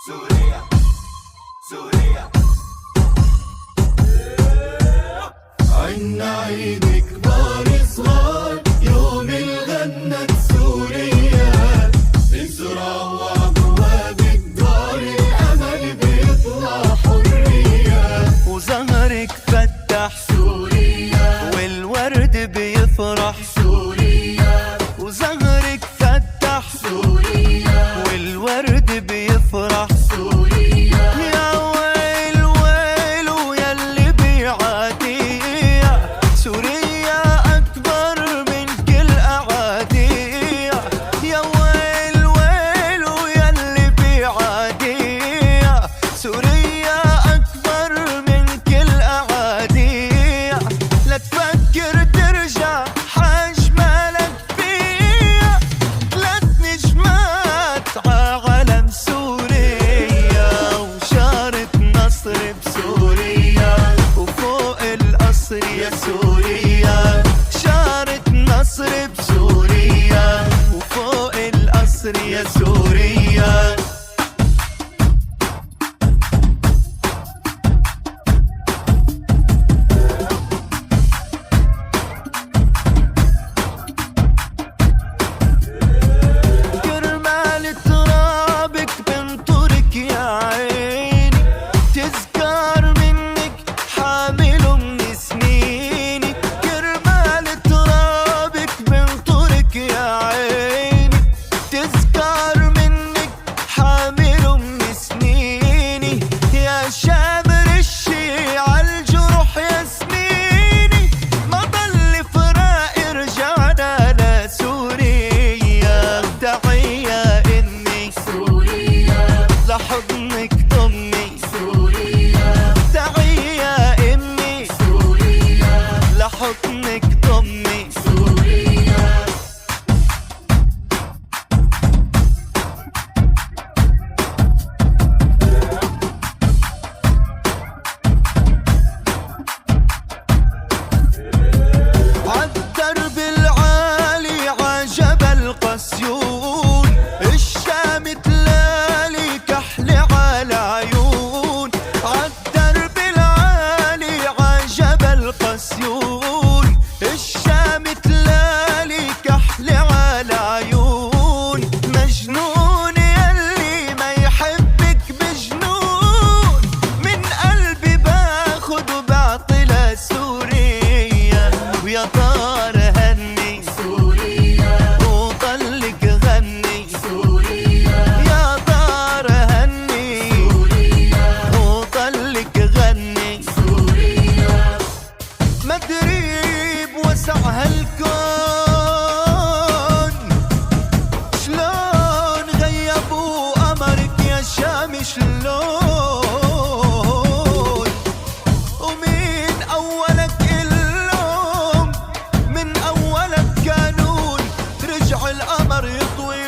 سوريا سوريا عنا عيد كبار صغار يوم الغنت سوريا بزرع وابواب الدار الامل بيطلع حريه وزهرك فتح سوريا والورد بيفرح سوريا وزهرك فتح سوريا والورد بيفرح سوريا يا ويل ويل ويلي بيعاديها سوريا أكبر من كل أعاديها يا ويل ويل ويلي بيعاديها سوريا أكبر من كل أعاديها لا تفكر ترجع حجملك فيها ثلاث نجمات عالم سوريا وشارة نصر بسوريا وفوق القصر يا سوريا شارة نصر بسوريا وفوق القصر يا سوريا كرمال ترابك بنطرك يا عيني تذكار منك حامل من سنيني كرمال ترابك بنطرك يا عيني تذكار منك حامل من سنيني يا شامر الشي عالجروح يا سنيني ما ضل فراق رجعنا لسوريا تحية إني سوريا لحضنك ضمي سوريا تحية إني سوريا لحضنك ضمي سوريا عالدرب العالي عجبل قسيون الشام تلالي كحل على عيون عالدرب العالي عجبل قسيون الشام تلالي كحل على عيون مجنون يلي ما يحبك بجنون من قلبي باخد وبعطي لسوريا ويا طار هني سوريا وطلق غني سوريا يا طار هني سوريا وطلق غني سوريا مدري بوسع هالكون شلون غيبوا قمرك يا شام شلون ومين أولك اللوم من أولك كانون رجع القمر يطوي